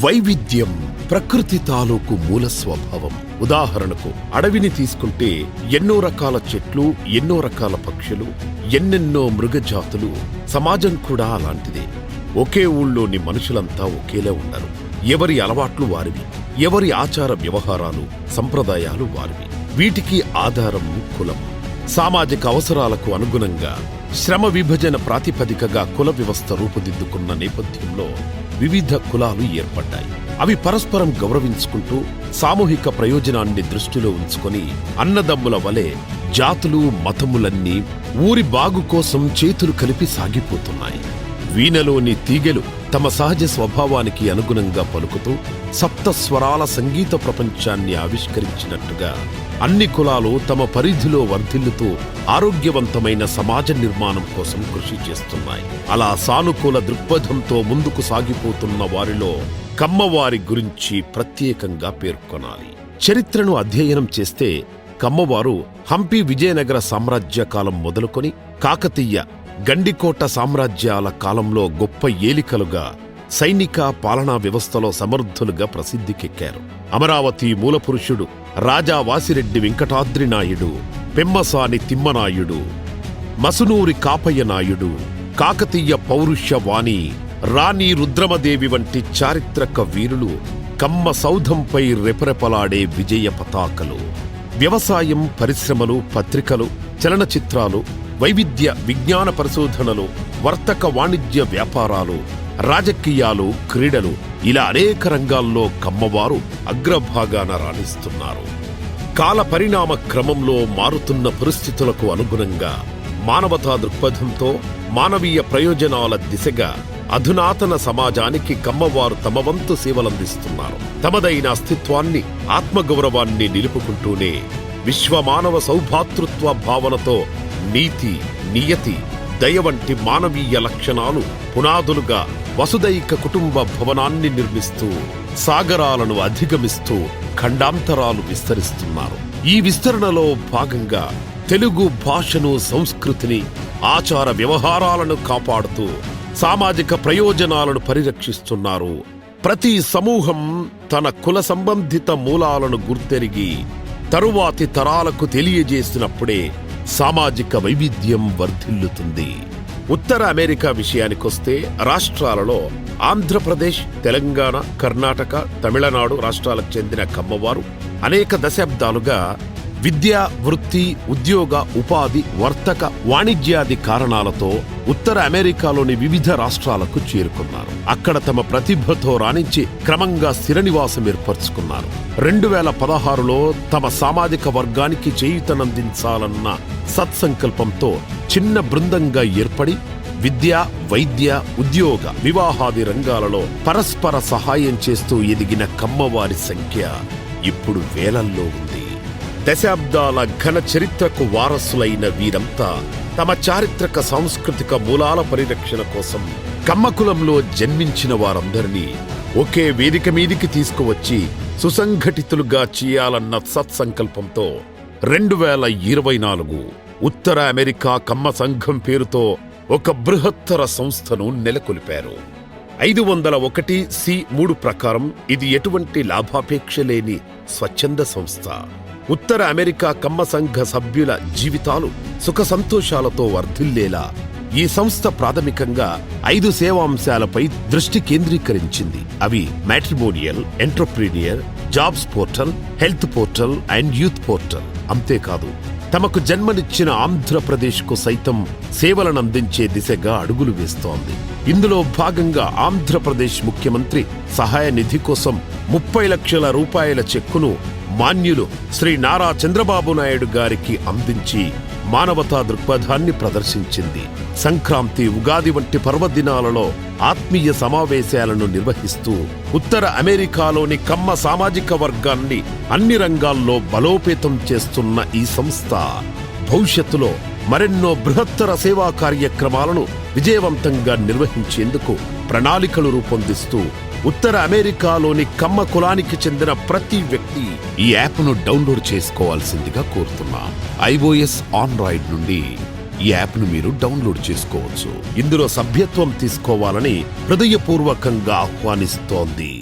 వైవిధ్యం ప్రకృతి తాలూకు మూల స్వభావం. ఉదాహరణకు అడవిని తీసుకుంటే ఎన్నో రకాల చెట్లు, ఎన్నో రకాల పక్షులు, ఎన్నెన్నో మృగజాతులు. సమాజం కూడా అలాంటిదే. ఒకే ఊళ్ళోని మనుషులంతా ఒకేలా ఉండరు. ఎవరి అలవాట్లు వారివి, ఎవరి ఆచార వ్యవహారాలు సంప్రదాయాలు వారివి. వీటికి ఆధారం కులం. సామాజిక అవసరాలకు అనుగుణంగా శ్రమ విభజన ప్రాతిపదికగా కుల వ్యవస్థ రూపుదిద్దుకున్న నేపథ్యంలో వివిధ కులాలు ఏర్పడ్డాయి. అవి పరస్పరం గౌరవించుకుంటూ సామూహిక ప్రయోజనాన్ని దృష్టిలో ఉంచుకొని అన్నదమ్ముల వలె జాతులు, మతములన్నీ ఊరి బాగు కోసం చేతులు కలిపి సాగిపోతున్నాయి. వీణలోని తీగెలు తమ సహజ స్వభావానికి అనుగుణంగా పలుకుతూ సప్తస్వరాల సంగీత ప్రపంచాన్ని ఆవిష్కరించినట్టుగా అన్ని కులాలు తమ పరిధిలో వర్ధిల్లుతూ ఆరోగ్యవంతమైన సమాజ నిర్మాణం కోసం కృషి చేస్తున్నాయి. అలా సానుకూల దృక్పథంతో ముందుకు సాగిపోతున్న వారిలో కమ్మవారి గురించి ప్రత్యేకంగా పేర్కొనాలి. చరిత్రను అధ్యయనం చేస్తే కమ్మవారు హంపి విజయనగర సామ్రాజ్య కాలం మొదలుకొని కాకతీయ, గండికోట సామ్రాజ్యాల కాలంలో గొప్ప ఏలికలుగా, సైనిక పాలనా వ్యవస్థలో సమర్థులుగా ప్రసిద్ధికెక్కారు. అమరావతి మూలపురుషుడు రాజా వాసిరెడ్డి వెంకటాద్రి నాయుడు, పెమ్మసాని తిమ్మనాయుడు, మసునూరి కాపయ్య నాయుడు, కాకతీయ పౌరుషవాణి రాణి రుద్రమదేవి వంటి చారిత్రక వీరులు కమ్మ సౌధంపై రెపరెపలాడే విజయ పతాకలు. వ్యవసాయం, పరిశ్రమలు, పత్రికలు, చలనచిత్రాలు, వైవిధ్య విజ్ఞాన పరిశోధనలు, వర్తక వాణిజ్య వ్యాపారాలు, రాజకీయాలు, క్రీడలు, ఇలా అనేక రంగాల్లో కమ్మవారు అగ్రభాగాన రాణిస్తున్నారు. కాల పరిణామ క్రమంలో మారుతున్న పరిస్థితులకు అనుగుణంగా మానవతా దృక్పథంతో మానవీయ ప్రయోజనాల దిశగా అధునాతన సమాజానికి కమ్మవారు తమ వంతు సేవలందిస్తున్నారు. తమదైన అస్తిత్వాన్ని, ఆత్మగౌరవాన్ని నిలుపుకుంటూనే విశ్వమానవ సౌభాతృత్వ భావనతో నీతి, నియతి, దయ వంటి మానవీయ లక్షణాలు పునాదులుగా వసుదైక కుటుంబ భవనాన్ని నిర్మిస్తూ సాగరాలను అధిగమిస్తూ ఖండాంతరాలు విస్తరిస్తున్నారు. ఈ విస్తరణలో భాగంగా తెలుగు భాషను, సంస్కృతిని, ఆచార వ్యవహారాలను కాపాడుతూ సామాజిక ప్రయోజనాలను పరిరక్షిస్తున్నారు. ప్రతి సమూహం తన కుల సంబంధిత మూలాలను గుర్తెరిగి తరువాతి తరాలకు తెలియజేసినప్పుడే సామాజిక వైవిధ్యం వర్ధిల్లుతుంది. ఉత్తర అమెరికా విషయానికొస్తే రాష్ట్రాలలో ఆంధ్రప్రదేశ్, తెలంగాణ, కర్ణాటక, తమిళనాడు రాష్ట్రాలకు చెందిన కమ్మవారు అనేక దశాబ్దాలుగా విద్యా, వృత్తి, ఉద్యోగ, ఉపాధి, వర్తక, వాణిజ్యాది కారణాలతో ఉత్తర అమెరికాలోని వివిధ రాష్ట్రాలకు చేరుకున్నారు. అక్కడ తమ ప్రతిభతో రాణించి క్రమంగా స్థిర నివాసం ఏర్పరచుకున్నారు. 2016లో తమ సామాజిక వర్గానికి చేయూతనందించాలన్న సత్సంకల్పంతో చిన్న బృందంగా ఏర్పడి విద్య, వైద్య, ఉద్యోగ, వివాహాది రంగాలలో పరస్పర సహాయం చేస్తూ ఎదిగిన కమ్మవారి సంఖ్య ఇప్పుడు వేలల్లో ఉంది. దశాబ్దాల ఘన చరిత్రకు వారసులైన వీరంతా తమ చారిత్రక సాంస్కృతిక మూలాల పరిరక్షణ కోసం కమ్మకులంలో జన్మించిన వారందరినీ ఒకే వేదిక మీదికి తీసుకువచ్చి సుసంఘటితులుగా చేయాలన్న సత్సంకల్పంతో 2024 ఉత్తర అమెరికా కమ్మ సంఘం పేరుతో ఒక బృహత్తర సంస్థను నెలకొల్పారు. 501(c)(3) ప్రకారం ఇది ఎటువంటి లాభాపేక్ష లేని స్వచ్ఛంద సంస్థ. ఉత్తర అమెరికా కమ్మ సంఘ సభ్యుల జీవితాలు సుఖ సంతోషాలతో వర్ధిల్లేలా ఈ సంస్థ ప్రాథమికంగా 5 సేవాంశాలపై దృష్టి కేంద్రీకరించింది. అవి matrimonial, entrepreneur, jobs portal, health portal and youth portal. అంతేకాదు, తమకు జన్మనిచ్చిన ఆంధ్రప్రదేశ్కు సైతం సేవలనందించే దిశగా అడుగులు వేస్తోంది. ఇందులో భాగంగా ఆంధ్రప్రదేశ్ ముఖ్యమంత్రి సహాయ నిధి కోసం 30 లక్షల రూపాయల చెక్కును మాన్యులు శ్రీ నారా చంద్రబాబు నాయుడు గారికి అందించి మానవతా దృక్పథాన్ని ప్రదర్శించింది. సంక్రాంతి, ఉగాది వంటి పర్వదినాలలో ఆత్మీయ సమావేశాలను నిర్వహిస్తూ ఉత్తర అమెరికాలోని కమ్మ సామాజిక వర్గాన్ని అన్ని రంగాల్లో బలోపేతం చేస్తున్న ఈ సంస్థ భవిష్యత్తులో మరెన్నో బృహత్తర సేవా కార్యక్రమాలను విజయవంతంగా నిర్వహించేందుకు ప్రణాళికలు రూపొందిస్తూ ఉత్తర అమెరికాలోని కమ్మ కులానికి చెందిన ప్రతి వ్యక్తి ఈ యాప్ను డౌన్లోడ్ చేసుకోవాల్సిందిగా కోరుతున్నాం. iOS, ఆండ్రాయిడ్ నుండి ఈ యాప్ను మీరు డౌన్లోడ్ చేసుకోవచ్చు. ఇందులో సభ్యత్వం తీసుకోవాలని హృదయపూర్వకంగా ఆహ్వానిస్తోంది.